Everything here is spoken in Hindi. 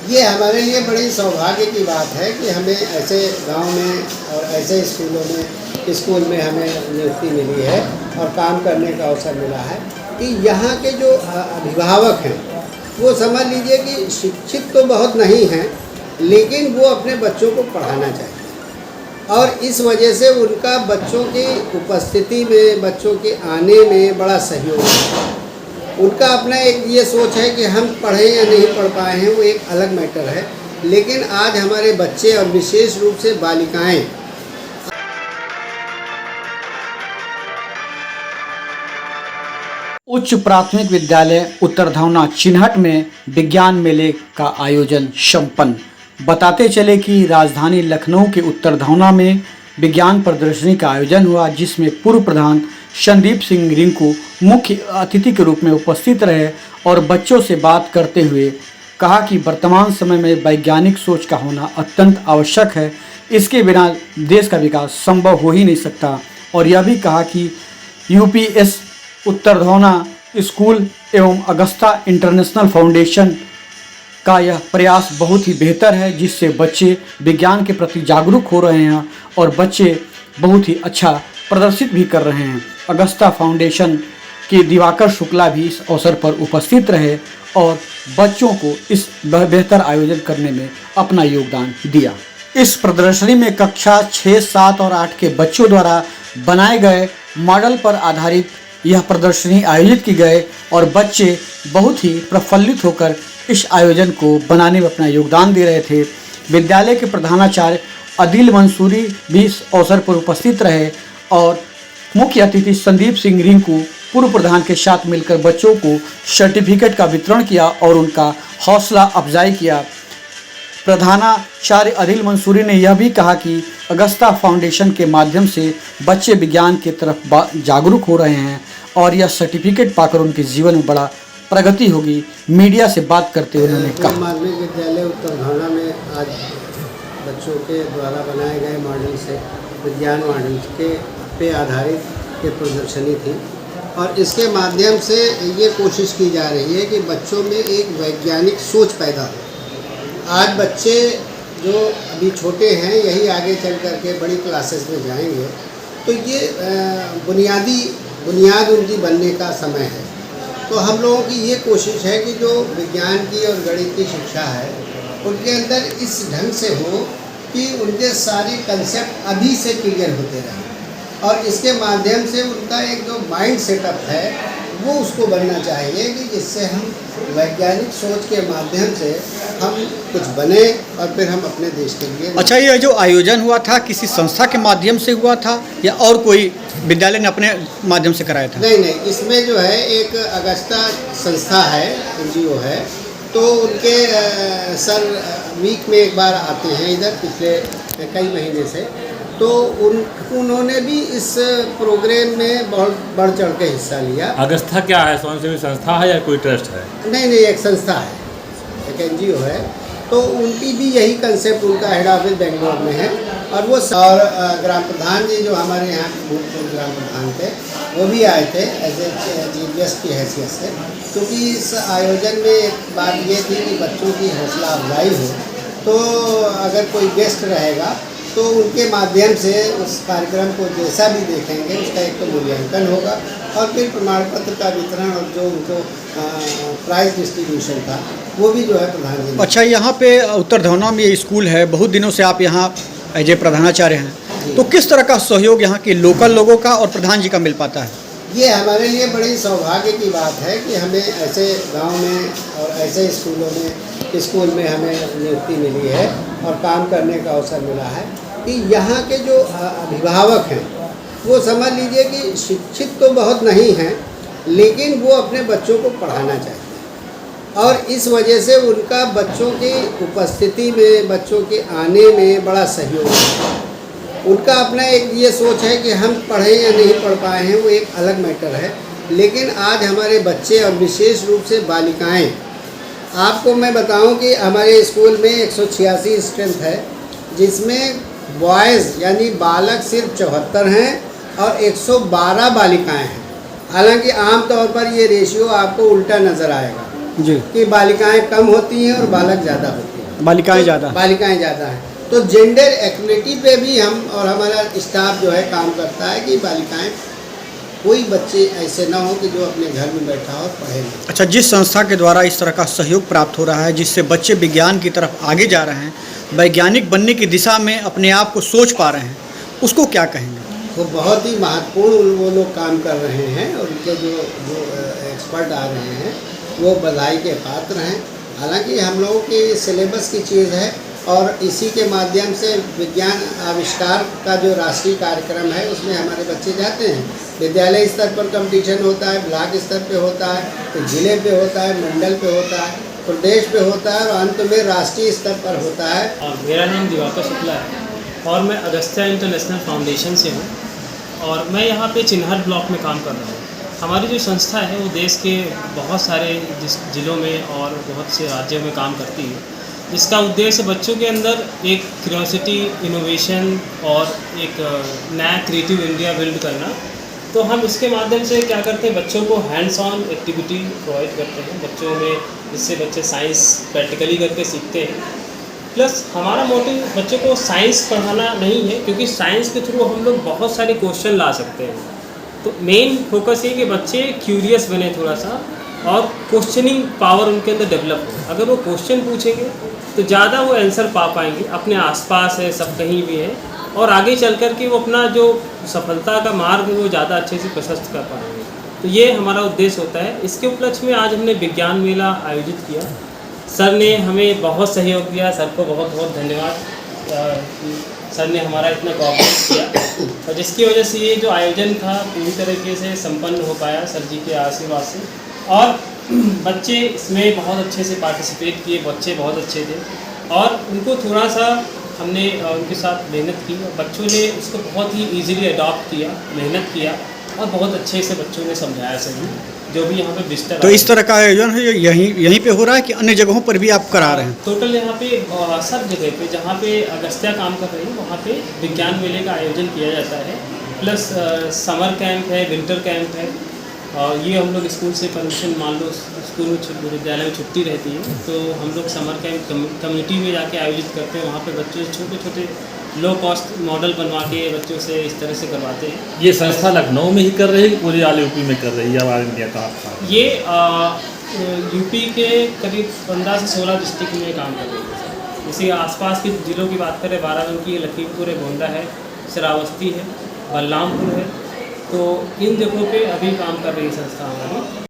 ये हमारे लिए बड़ी सौभाग्य की बात है कि हमें ऐसे गांव में और ऐसे स्कूल में हमें नियुक्ति मिली है और काम करने का अवसर मिला है कि यहाँ के जो अभिभावक हैं वो समझ लीजिए कि शिक्षित तो बहुत नहीं हैं, लेकिन वो अपने बच्चों को पढ़ाना चाहिए और इस वजह से उनका बच्चों की उपस्थिति में, बच्चों के आने में बड़ा सहयोग है। उनका अपना एक ये सोच है कि हम पढ़ें या नहीं पढ़ पाए हैं वो एक अलग मैटर है, लेकिन आज हमारे बच्चे और विशेष रूप से बालिकाएं उच्च प्राथमिक विद्यालय उत्तरधौना चिन्हट में विज्ञान मेले का आयोजन संपन्न। बताते चले कि राजधानी लखनऊ के उत्तरधौना में विज्ञान प्रदर्शनी का आयोजन हुआ, जिसमें पूर्व प्रधान संदीप सिंह रिंकू मुख्य अतिथि के रूप में उपस्थित रहे और बच्चों से बात करते हुए कहा कि वर्तमान समय में वैज्ञानिक सोच का होना अत्यंत आवश्यक है। इसके बिना देश का विकास संभव हो ही नहीं सकता। और यह भी कहा कि यूपीएस उत्तरधौना स्कूल एवं अगस्ता इंटरनेशनल फाउंडेशन का यह प्रयास बहुत ही बेहतर है, जिससे बच्चे विज्ञान के प्रति जागरूक हो रहे हैं और बच्चे बहुत ही अच्छा प्रदर्शित भी कर रहे हैं। अगस्ता फाउंडेशन के दिवाकर शुक्ला भी इस अवसर पर उपस्थित रहे और बच्चों को इस बेहतर आयोजन करने में अपना योगदान दिया। इस प्रदर्शनी में कक्षा 6, 7 और 8 के बच्चों द्वारा बनाए गए मॉडल पर आधारित यह प्रदर्शनी आयोजित की गए और बच्चे बहुत ही प्रफुल्लित होकर इस आयोजन को बनाने में अपना योगदान दे रहे थे। विद्यालय के प्रधानाचार्य अदिल मंसूरी भी इस अवसर पर उपस्थित रहे और मुख्य अतिथि संदीप सिंह रिंकू पूर्व प्रधान के साथ मिलकर बच्चों को सर्टिफिकेट का वितरण किया और उनका हौसला अफजाई किया। प्रधानाचार्य अदिल मंसूरी ने यह भी कहा कि अगस्ता फाउंडेशन के माध्यम से बच्चे विज्ञान की तरफ जागरूक हो रहे हैं और यह सर्टिफिकेट पाकर उनके जीवन में बड़ा प्रगति होगी। मीडिया से बात करते हुए उन्होंने कहा, माध्यमिक विद्यालय उत्तरधौना में आज बच्चों के द्वारा बनाए गए मॉडल से विज्ञान मॉडल पे आधारित ये प्रदर्शनी थी और इसके माध्यम से ये कोशिश की जा रही है कि बच्चों में एक वैज्ञानिक सोच पैदा हो। आज बच्चे जो अभी छोटे हैं यही आगे चल करके बड़ी क्लासेस में जाएंगे, तो ये बुनियाद उनकी बनने का समय है। तो हम लोगों की ये कोशिश है कि जो विज्ञान की और गणित की शिक्षा है उनके अंदर इस ढंग से हो कि उनके सारे कंसेप्ट अभी से क्लियर होते रहें और इसके माध्यम से उनका एक जो माइंड सेटअप है वो उसको बनना चाहिए कि जिससे हम वैज्ञानिक सोच के माध्यम से हम कुछ बने और फिर हम अपने देश के लिए। अच्छा, ये जो आयोजन हुआ था किसी संस्था के माध्यम से हुआ था या और कोई विद्यालय ने अपने माध्यम से कराया था? नहीं, इसमें जो है एक अगस्ता संस्था है, NGO है, तो उनके सर वीक में एक बार आते हैं इधर पिछले कई महीने से, तो उन्होंने भी इस प्रोग्राम में बहुत बढ़ चढ़ के हिस्सा लिया। अगस्ता क्या है, स्वयंसेवी संस्था है या कोई ट्रस्ट है? नहीं, एक संस्था है, एक NGO है, तो उनकी भी यही कंसेप्ट, उनका हेड ऑफिस बेंगलोर में है और वो ग्राम प्रधान जी जो हमारे यहाँ के भूतपूर्व ग्राम प्रधान थे वो भी आए थे एज ए चीफ गेस्ट की हैसियत से, क्योंकि इस आयोजन में एक बात ये थी कि बच्चों की हौसला अफजाई हो, तो अगर कोई गेस्ट रहेगा तो उनके माध्यम से उस कार्यक्रम को जैसा भी देखेंगे उसका एक तो मूल्यांकन होगा और फिर प्रमाण पत्र का वितरण और जो उनको प्राइज डिस्ट्रीब्यूशन था वो भी जो है प्रधान। अच्छा, यहाँ पे उत्तरधौना में ये स्कूल है, बहुत दिनों से आप यहाँ एज ए प्रधानाचार्य हैं, तो किस तरह का सहयोग यहाँ के लोकल लोगों का और प्रधान जी का मिल पाता है? ये हमारे लिए बड़ी सौभाग्य की बात है कि हमें ऐसे गांव में और ऐसे स्कूल में हमें नियुक्ति मिली है और काम करने का अवसर मिला है कि यहाँ के जो अभिभावक हैं वो समझ लीजिए कि शिक्षित तो बहुत नहीं हैं, लेकिन वो अपने बच्चों को पढ़ाना चाहिए और इस वजह से उनका बच्चों की उपस्थिति में, बच्चों के आने में बड़ा सहयोग है। उनका अपना एक ये सोच है कि हम पढ़ें या नहीं पढ़ पाए हैं वो एक अलग मैटर है, लेकिन आज हमारे बच्चे और विशेष रूप से बालिकाएं, आपको मैं बताऊं कि हमारे स्कूल में 186 स्ट्रेंथ है, जिसमें बॉयज़ यानी बालक सिर्फ 74 हैं और 112 बालिकाएं हैं। हालांकि आम तौर पर ये रेशियो आपको उल्टा नज़र आएगा, जी। कि बालिकाएं कम होती हैं और बालक ज़्यादा होते हैं। बालिकाएं ज़्यादा। बालिकाएं ज़्यादा हैं, तो जेंडर एक्विटी पे भी हम और हमारा स्टाफ जो है काम करता है कि बालिकाएं, कोई बच्चे ऐसे ना हो कि जो अपने घर में बैठा हो और पढ़े नहीं। अच्छा, जिस संस्था के द्वारा इस तरह का सहयोग प्राप्त हो रहा है, जिससे बच्चे विज्ञान की तरफ आगे जा रहे हैं, वैज्ञानिक बनने की दिशा में अपने आप को सोच पा रहे हैं, उसको क्या कहेंगे? वो बहुत ही महत्वपूर्ण वो लोग काम कर रहे हैं और उनके जो एक्सपर्ट आ रहे हैं वो बधाई के पात्र हैं। हालांकि हम लोगों की सिलेबस की चीज़ है और इसी के माध्यम से विज्ञान आविष्कार का जो राष्ट्रीय कार्यक्रम है उसमें हमारे बच्चे जाते हैं। विद्यालय स्तर पर कंपटीशन होता है, ब्लॉक स्तर पे होता है, तो जिले पे होता है, मंडल पे होता है, प्रदेश पे होता है और अंत में राष्ट्रीय स्तर पर होता है। मेरा नाम दिवाकर शुक्ला है और मैं अगस्त्या इंटरनेशनल फाउंडेशन से हूँ और मैं यहाँ पे चिन्हट ब्लॉक में काम कर रहा हूँ। हमारी जो संस्था है वो देश के बहुत सारे जिलों में और बहुत से राज्यों में काम करती है। इसका उद्देश्य बच्चों के अंदर एक क्यूरियोसिटी, इनोवेशन और एक नया क्रिएटिव इंडिया बिल्ड करना। तो हम इसके माध्यम से क्या करते हैं, बच्चों को हैंड्स ऑन एक्टिविटी प्रोवाइड करते हैं बच्चों में, जिससे बच्चे साइंस प्रैक्टिकली करके सीखते हैं। प्लस हमारा मोटिव बच्चों को साइंस पढ़ाना नहीं है, क्योंकि साइंस के थ्रू हम लोग बहुत सारे क्वेश्चन ला सकते हैं। तो मेन फोकस ये कि बच्चे क्यूरियस बने थोड़ा सा और क्वेश्चनिंग पावर उनके अंदर डेवलप हो। अगर वो क्वेश्चन पूछेंगे तो ज़्यादा वो आंसर पा पाएंगे, अपने आसपास है, सब कहीं भी है, और आगे चल कर के वो अपना जो सफलता का मार्ग वो ज़्यादा अच्छे से प्रशस्त कर पाएंगे। तो ये हमारा उद्देश्य होता है। इसके उपलक्ष्य में आज हमने विज्ञान मेला आयोजित किया। सर ने हमें बहुत सहयोग दिया, सर को बहुत बहुत धन्यवाद। सर ने हमारा इतना कोऑपरेट किया और जिसकी वजह से ये जो आयोजन था पूरी तरीके से संपन्न हो पाया सर जी के आशीर्वाद से। और बच्चे इसमें बहुत अच्छे से पार्टिसिपेट किए, बच्चे बहुत अच्छे थे और उनको थोड़ा सा हमने उनके साथ मेहनत की और बच्चों ने उसको बहुत ही ईजीली अडॉप्ट किया, मेहनत किया और बहुत अच्छे से बच्चों ने समझाया सभी जो भी यहाँ पे विजिटर। तो इस तरह का आयोजन है यहीं पे हो रहा है कि अन्य जगहों पर भी आप करा रहे हैं? टोटल यहाँ पे सब जगह पे जहाँ पे अगस्त्या काम कर रही है वहाँ पे विज्ञान मेले का आयोजन किया जाता है। प्लस समर कैंप है, विंटर कैंप है और ये हम लोग स्कूल से परमिशन, मान लो स्कूल में विद्यालय में छुट्टी रहती है तो हम लोग समर कैंप कम्युनिटी में जाके आयोजित करते हैं। वहाँ पे बच्चों से छोटे छोटे लो कॉस्ट मॉडल बनवा के बच्चों से इस तरह से करवाते हैं। ये संस्था लखनऊ में ही कर रही है, पूरी ऑल यूपी में कर रही है? अब इंडिया का ये यूपी के करीब 15 से 16 डिस्ट्रिक्ट में काम कर रही है। इसी आसपास के जिलों की बात करें, बाराबंकी है, लखीमपुर है, गोंडा है, श्रावस्ती है, बलरामपुर है, तो इन जगहों पे अभी काम कर रही है संस्था हमारी।